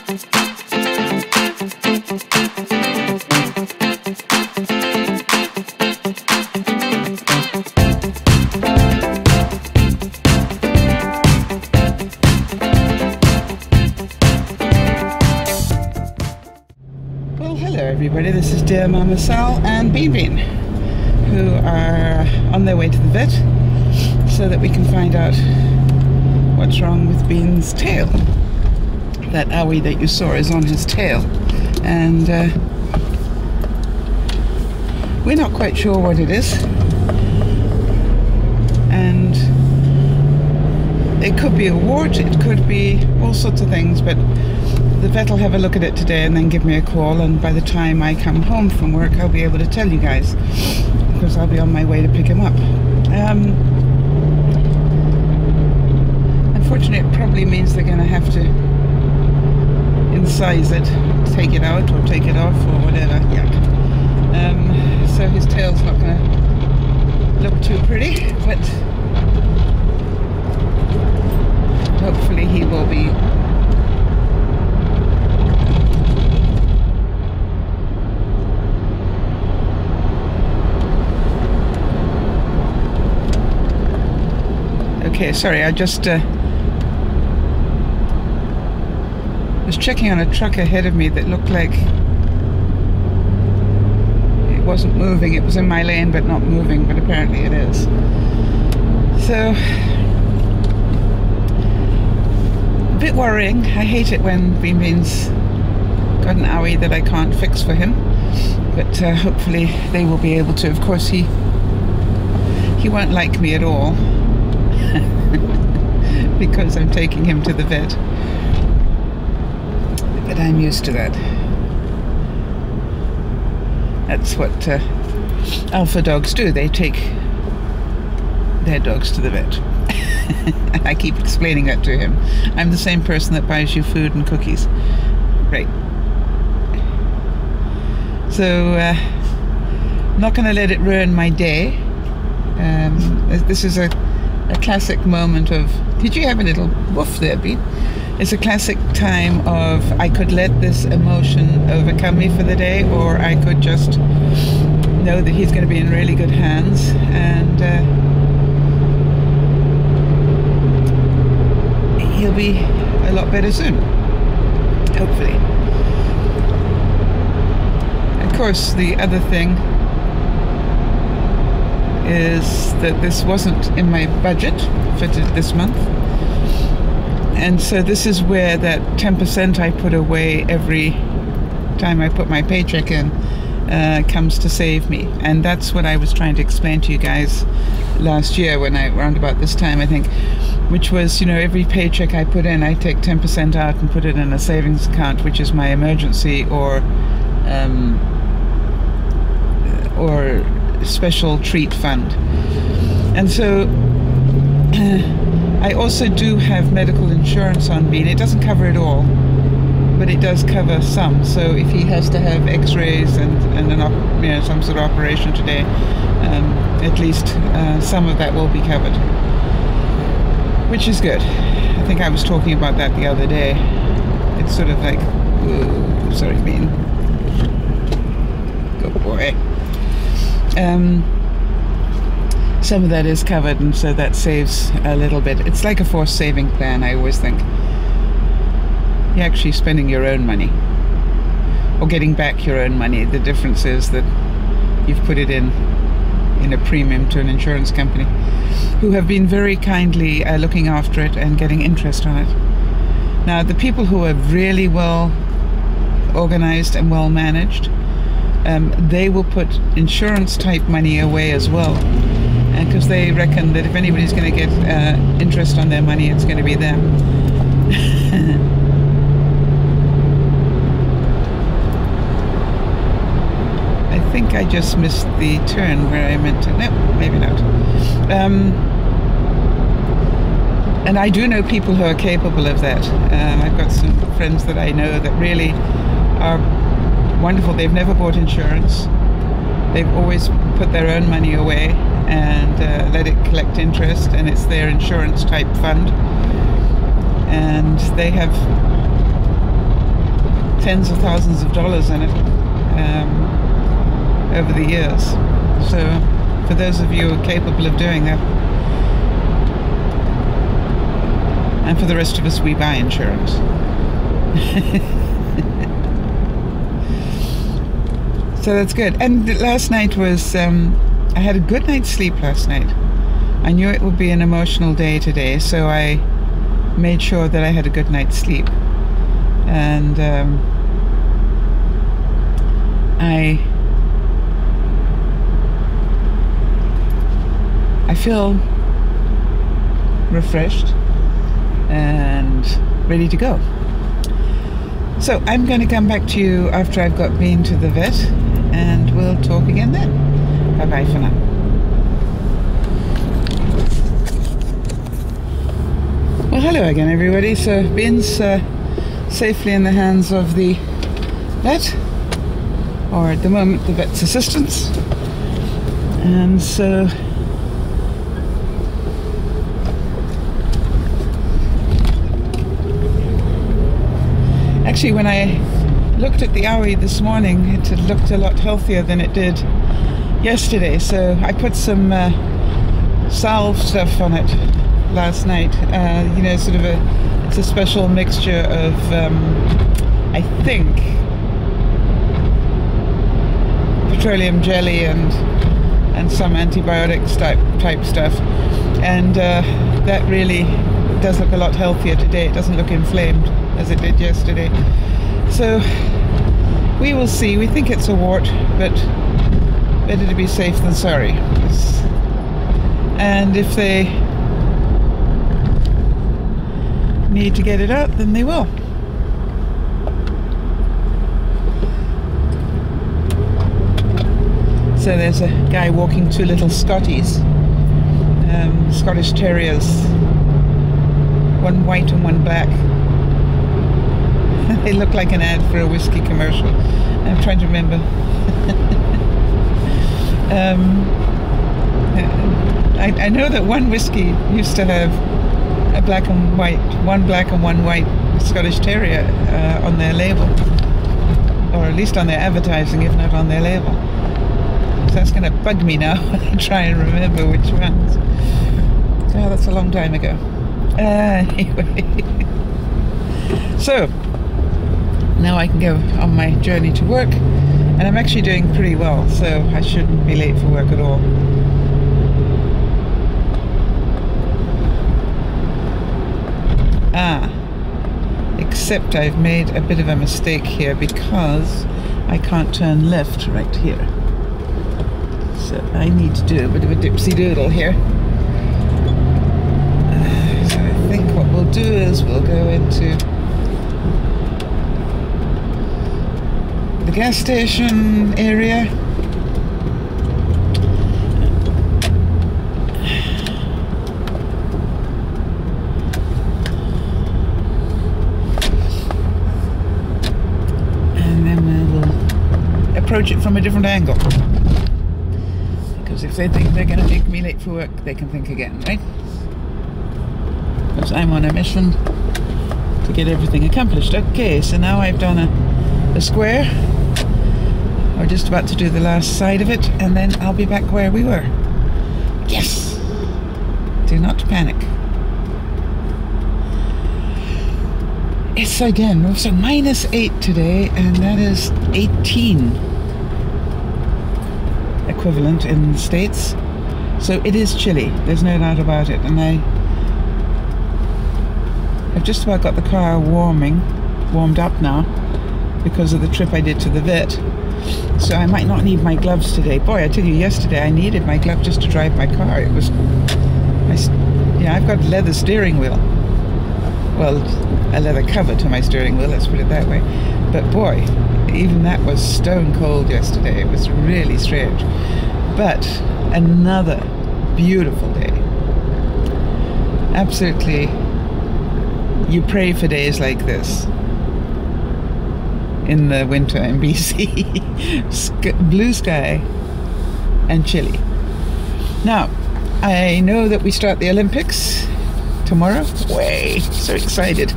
Everybody, this is dear Mama Sal and Bean Bean, who are on their way to the vet so that we can find out what's wrong with Bean's tail. That owie that you saw is on his tail, and we're not quite sure what it is, and it could be a wart, it could be all sorts of things, but the vet will have a look at it today and then give me a call, and by the time I come home from work I'll be able to tell you guys, because I'll be on my way to pick him up. Unfortunately, it probably means they're going to have to incise it, take it out or take it off or whatever. Yuck. So his tail's not going to look too pretty, but hopefully he will be okay. Sorry, I just was checking on a truck ahead of me that looked like it wasn't moving. It was in my lane but not moving, but apparently it is. So, a bit worrying. I hate it when Bean Bean's got an owie that I can't fix for him, but hopefully they will be able to. Of course, he won't like me at all because I'm taking him to the vet, but I'm used to that. That's what alpha dogs do. They take their dogs to the vet. I keep explaining that to him. I'm the same person that buys you food and cookies. Right. So I'm not going to let it ruin my day. This is a classic moment of, did you have a little woof there, Bean? It's a classic time of, I could let this emotion overcome me for the day, or I could just know that he's going to be in really good hands, and he'll be a lot better soon, hopefully. Of course, the other thing is that this wasn't in my budget for this month, and so this is where that 10% I put away every time I put my paycheck in comes to save me. And that's what I was trying to explain to you guys last year, when around about this time, I think, which was, you know, every paycheck I put in, I take 10% out and put it in a savings account, which is my emergency or special treat fund. And so I also do have medical insurance on Bean. It doesn't cover it all, but it does cover some. So if he has to have x-rays and some sort of operation today, at least some of that will be covered, which is good. I think I was talking about that the other day. It's sort of like, ooh, sorry, Bean. Good boy. Some of that is covered, and so that saves a little bit. It's like a forced saving plan, I always think. You're actually spending your own money, or getting back your own money. The difference is that you've put it in a premium to an insurance company, who have been very kindly looking after it and getting interest on it. Now, the people who are really well organized and well managed, they will put insurance type money away as well, because they reckon that if anybody's going to get interest on their money, it's going to be them. I think I just missed the turn where I meant to. No, maybe not. And I do know people who are capable of that. I've got some friends that I know that really are wonderful. They've never bought insurance. They've always put their own money away and let it collect interest, and it's their insurance type fund. And they have tens of thousands of dollars in it over the years. So for those of you who are capable of doing that, and for the rest of us, we buy insurance. So that's good. And last night was, I had a good night's sleep last night. I knew it would be an emotional day today, so I made sure that I had a good night's sleep. And I feel refreshed and ready to go. So I'm going to come back to you after I've been to the vet, and we'll talk again then. Bye bye for now. Well, hello again everybody. So Ben's safely in the hands of the vet, or at the moment the vet's assistants, and so actually, when I looked at the owie this morning, it had looked a lot healthier than it did yesterday. So I put some salve stuff on it last night. You know, sort of it's a special mixture of, I think, petroleum jelly and some antibiotics type stuff. And that really does look a lot healthier today. It doesn't look inflamed as it did yesterday. So we will see. We think it's a wart, but better to be safe than sorry. And if they need to get it out, then they will. So there's a guy walking two little Scotties, Scottish Terriers, one white and one black. They look like an ad for a whiskey commercial. I'm trying to remember. I know that one whiskey used to have a black and white, one black and one white Scottish Terrier on their label, or at least on their advertising, if not on their label. So that's going to bug me now when I try and remember which ones. Oh, that's a long time ago. Anyway, so now I can go on my journey to work, and I'm actually doing pretty well, so I shouldn't be late for work at all. Except I've made a bit of a mistake here because I can't turn left right here. So I need to do a bit of a dipsy doodle here. So I think what we'll do is we'll go into the gas station area. And then we will approach it from a different angle. Because if they think they're going to make me late for work, they can think again, right? Because I'm on a mission to get everything accomplished. Okay, so now I've done a square. We're just about to do the last side of it, and then I'll be back where we were. Yes! Do not panic. It's again, so -8 today, and that is 18 equivalent in the States. So it is chilly, there's no doubt about it. And I've just about got the car warmed up now because of the trip I did to the vet. So I might not need my gloves today. Boy, I tell you, yesterday I needed my glove just to drive my car. It was, I've got a leather steering wheel. Well, a leather cover to my steering wheel, let's put it that way. But boy, even that was stone cold yesterday. It was really strange. But another beautiful day. Absolutely, you pray for days like this in the winter in BC. Blue sky and chilly. Now, I know that we start the Olympics tomorrow. Way, so excited.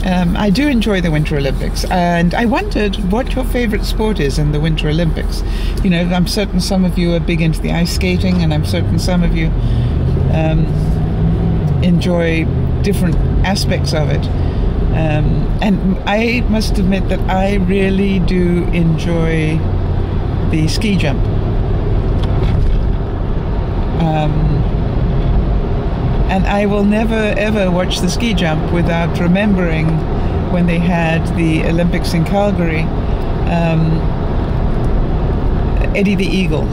I do enjoy the Winter Olympics, and I wondered what your favorite sport is in the Winter Olympics. You know, I'm certain some of you are big into the ice skating, and I'm certain some of you enjoy different aspects of it. And I must admit that I really do enjoy the ski jump. And I will never ever watch the ski jump without remembering when they had the Olympics in Calgary, Eddie the Eagle,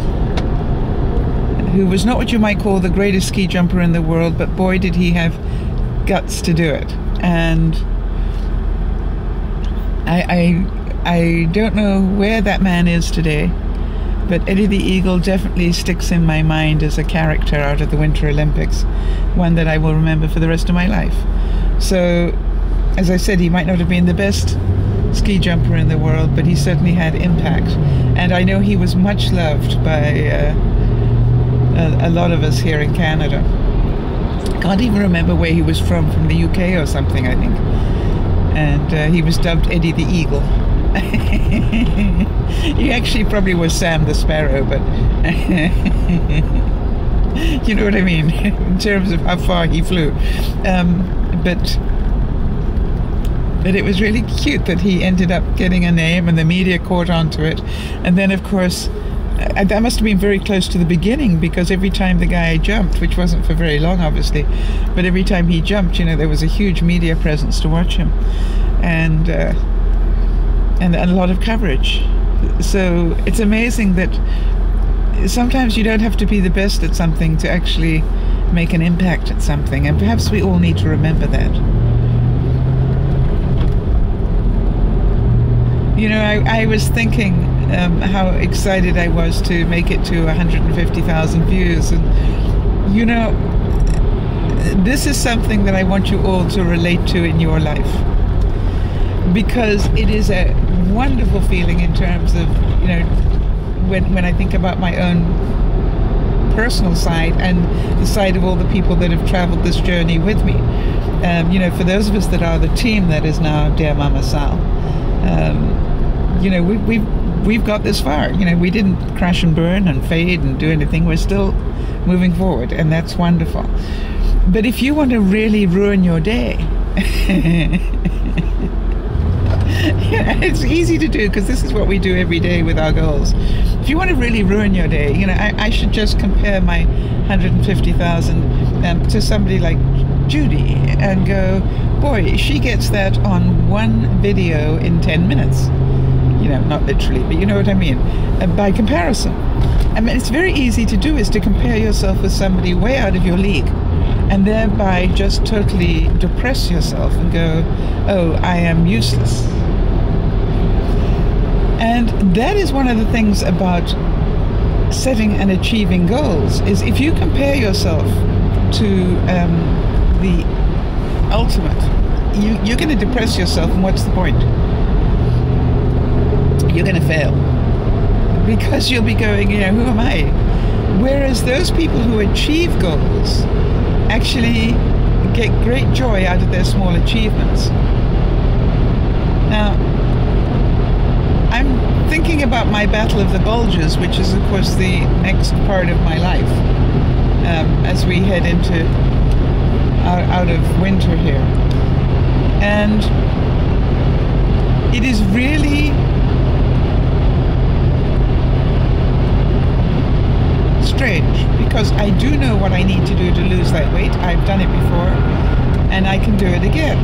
who was not what you might call the greatest ski jumper in the world, but boy did he have guts to do it. And I don't know where that man is today, but Eddie the Eagle definitely sticks in my mind as a character out of the Winter Olympics, one that I will remember for the rest of my life. So, as I said, he might not have been the best ski jumper in the world, but he certainly had impact. And I know he was much loved by a lot of us here in Canada. I can't even remember where he was from the UK or something, I think. And he was dubbed Eddie the Eagle. He actually probably was Sam the Sparrow, but you know what I mean, in terms of how far he flew. But it was really cute that he ended up getting a name and the media caught onto it. And then, of course, that must have been very close to the beginning, because every time the guy jumped, which wasn't for very long obviously, but every time he jumped, you know, there was a huge media presence to watch him, and a lot of coverage. So it's amazing that sometimes you don't have to be the best at something to actually make an impact at something, and perhaps we all need to remember that. You know, I was thinking how excited I was to make it to 150,000 views, and you know, this is something that I want you all to relate to in your life, because it is a wonderful feeling in terms of, you know, when I think about my own personal side and the side of all the people that have traveled this journey with me. You know, for those of us that are the team that is now Dear Mama Sal, you know, we've got this far. You know, we didn't crash and burn and fade and do anything. We're still moving forward, and that's wonderful. But if you want to really ruin your day, yeah, it's easy to do, because this is what we do every day with our goals. If you want to really ruin your day, you know, I should just compare my 150,000 to somebody like Judy and go, boy, she gets that on one video in 10 minutes. You know, not literally, but you know what I mean, by comparison. I mean, it's very easy to do, is to compare yourself with somebody way out of your league, and thereby just totally depress yourself and go, oh, I am useless. And that is one of the things about setting and achieving goals, is if you compare yourself to the ultimate, you're going to depress yourself, and what's the point? You're going to fail, because you'll be going, you know, who am I? Whereas those people who achieve goals actually get great joy out of their small achievements. Now, I'm thinking about my Battle of the Bulges, which is of course the next part of my life, as we head into out of winter here. And it is really strange, because I do know what I need to do to lose that weight. I've done it before, and I can do it again.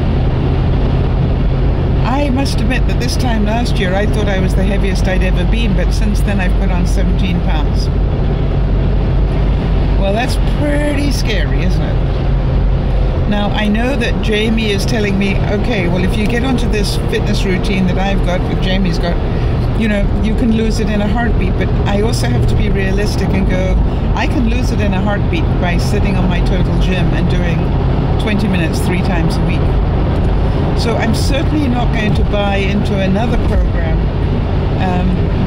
I must admit that this time last year I thought I was the heaviest I'd ever been, but since then I've put on 17 pounds. Well, that's pretty scary, isn't it? Now, I know that Jamie is telling me, okay, well, if you get onto this fitness routine that I've got, that Jamie's got, you know, you can lose it in a heartbeat. But I also have to be realistic and go, I can lose it in a heartbeat by sitting on my total gym and doing 20 minutes 3 times a week. So I'm certainly not going to buy into another program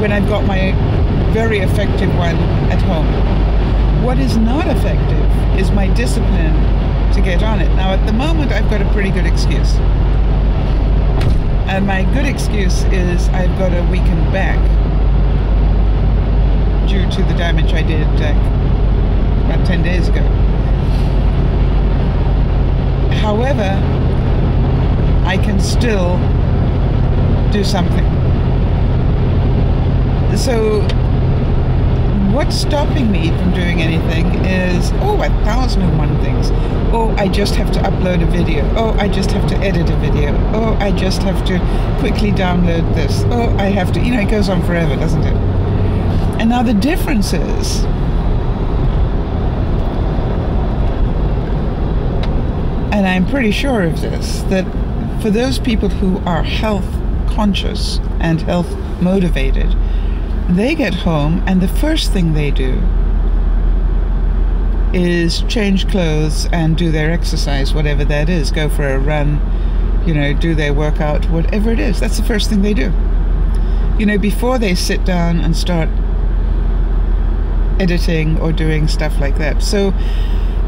when I've got my very effective one at home. What is not effective is my discipline to get on it. Now, at the moment, I've got a pretty good excuse. And my good excuse is I've got a weakened back due to the damage I did about 10 days ago. However, I can still do something. So what's stopping me from doing anything is, 1,001 things. I just have to upload a video. I just have to edit a video. I just have to quickly download this. I have to, it goes on forever, doesn't it? And now the difference is, and I'm pretty sure of this, that for those people who are health conscious and health motivated, they get home and the first thing they do is change clothes and do their exercise, whatever that is, go for a run, do their workout, whatever it is. That's the first thing they do. Before they sit down and start editing or doing stuff like that. So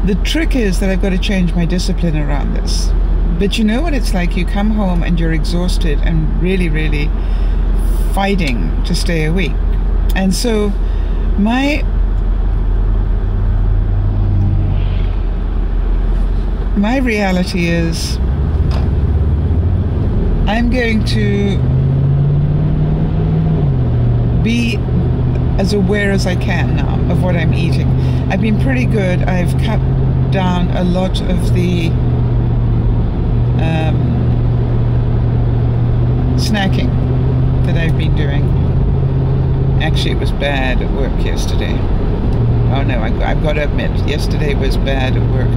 the trick is that I've got to change my discipline around this. But you know what it's like? You come home and you're exhausted and really, really fighting to stay awake. And so my reality is I'm going to be as aware as I can now of what I'm eating. I've been pretty good. I've cut down a lot of the snacking that I've been doing. Actually, it was bad at work yesterday. Oh no, I've got to admit, yesterday was bad at work.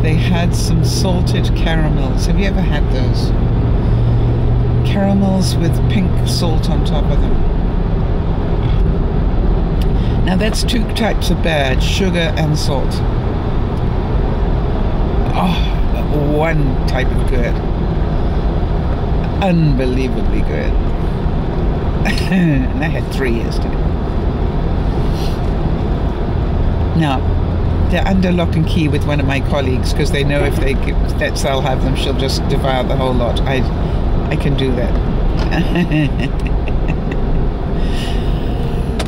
They had some salted caramels. Have you ever had those? Caramels with pink salt on top of them. Now that's two types of bad, sugar and salt. One type of good. Unbelievably good. And I had 3 yesterday. Now, they're under lock and key with one of my colleagues because they know if I'll have them, she'll just devour the whole lot. I can do that.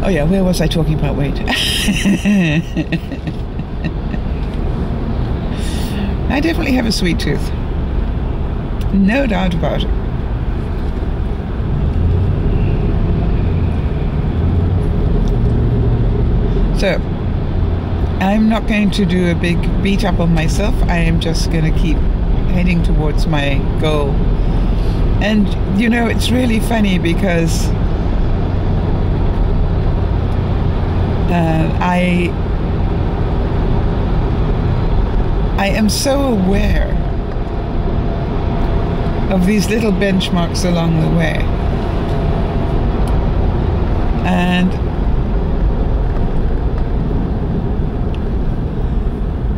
Oh yeah, where was I talking about weight? I definitely have a sweet tooth. No doubt about it. So, I'm not going to do a big beat up on myself. I am just going to keep heading towards my goal. And, it's really funny because I am so aware of these little benchmarks along the way. And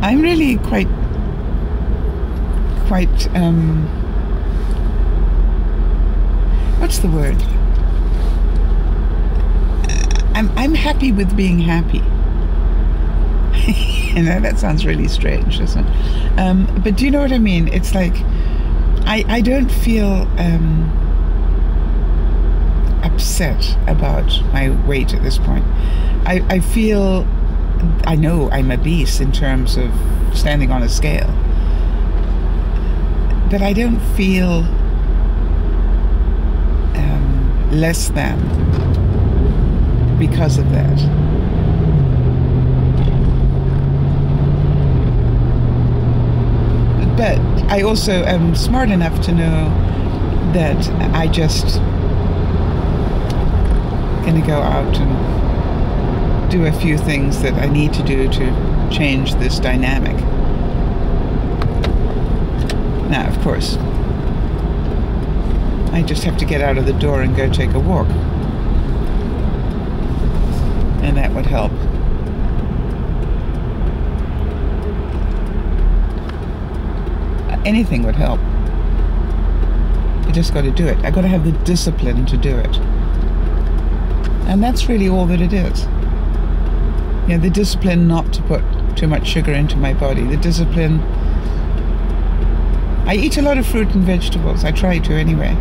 I'm really quite what's the word? I'm happy with being happy. That sounds really strange, doesn't it? But do you know what I mean? It's like I don't feel upset about my weight at this point. I feel, I know I'm obese in terms of standing on a scale, but I don't feel less than because of that. But I also am smart enough to know that I just gonna go out and do a few things that I need to do to change this dynamic. Now, of course, I just have to get out of the door and go take a walk. And that would help. Anything would help. You just got to do it. I got to have the discipline to do it. And that's really all that it is. Yeah, the discipline not to put too much sugar into my body. The discipline. I eat a lot of fruit and vegetables. I try to anyway.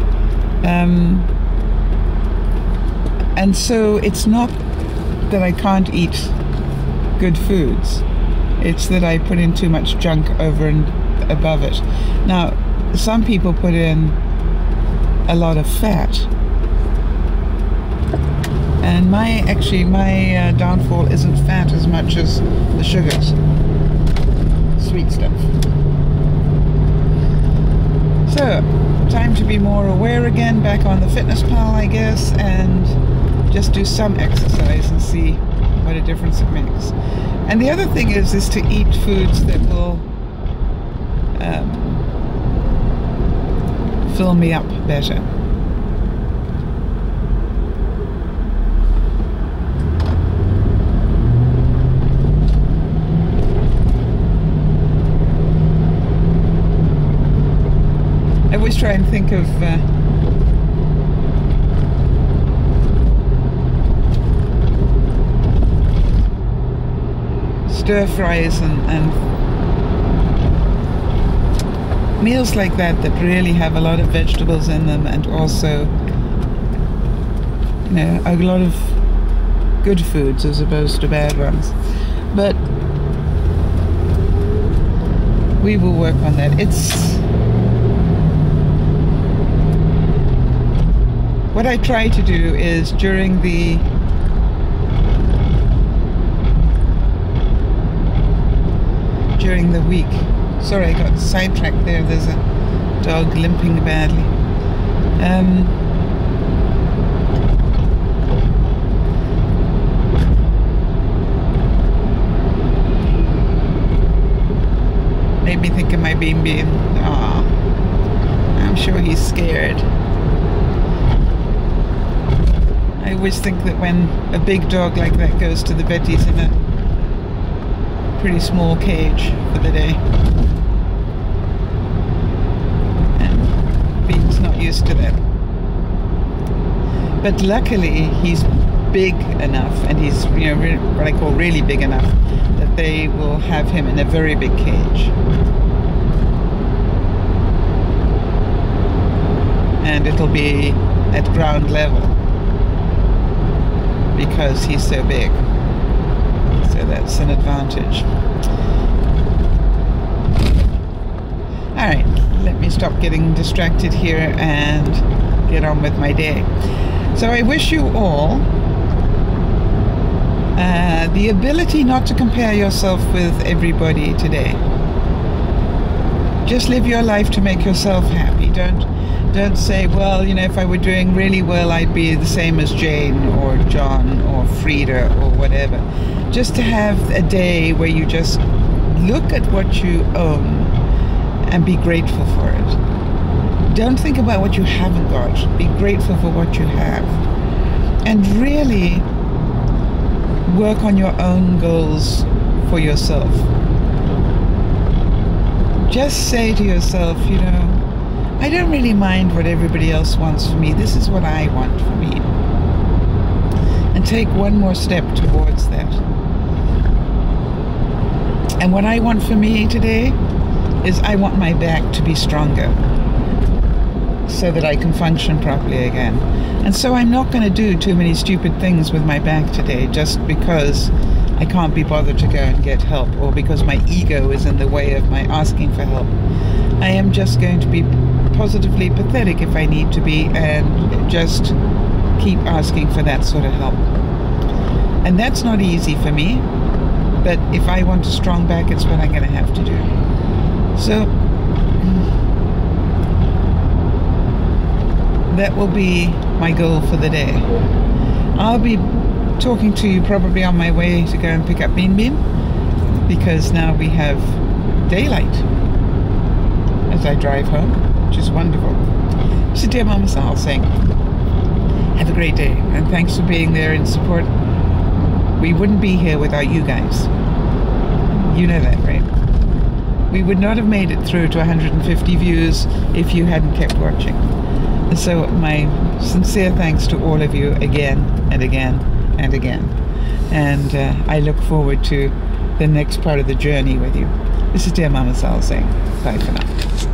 And so it's not that I can't eat good foods, it's that I put in too much junk over and above it. Now, some people put in a lot of fat, and my downfall isn't fat as much as the sugars, sweet stuff. So, time to be more aware again, back on the fitness pal, I guess, and just do some exercise and see what a difference it makes. And the other thing is to eat foods that will fill me up better. I always try and think of stir fries and meals like that really have a lot of vegetables in them, and also, you know, a lot of good foods as opposed to bad ones. But we will work on that. What I try to do is during the week. Sorry, I got sidetracked there. There's a dog limping badly. Made me think of my baby. Aw, I'm sure he's scared. I always think that when a big dog like that goes to the vet, he's in a pretty small cage for the day. And Bean's not used to that. But luckily, he's big enough, and he's, you know, what I call really big enough, that they will have him in a very big cage. And it'll be at ground level, because he's so big. So that's an advantage. Alright, let me stop getting distracted here and get on with my day. So I wish you all the ability not to compare yourself with everybody today. Just live your life to make yourself happy. Don't say, well, you know, if I were doing really well, I'd be the same as Jane or John or Frida or whatever. Just to have a day where you just look at what you own and be grateful for it. Don't think about what you haven't got. Be grateful for what you have. And really work on your own goals for yourself. Just say to yourself, you know, I don't really mind what everybody else wants for me. This is what I want for me. And take one more step towards that. And what I want for me today is I want my back to be stronger so that I can function properly again. And so I'm not going to do too many stupid things with my back today just because I can't be bothered to go and get help, or because my ego is in the way of my asking for help. I am just going to be positively pathetic if I need to be, and just keep asking for that sort of help. And that's not easy for me, but if I want a strong back, it's what I'm going to have to do. So that will be my goal for the day. I'll be talking to you probably on my way to go and pick up Bean Bean, because now we have daylight as I drive home, which is wonderful. This is dear Mama Sal saying, have a great day, and thanks for being there in support. We wouldn't be here without you guys. You know that, right? We would not have made it through to 150 views if you hadn't kept watching. And so my sincere thanks to all of you again and again and again. And I look forward to the next part of the journey with you. This is dear Mama Sal saying bye for now.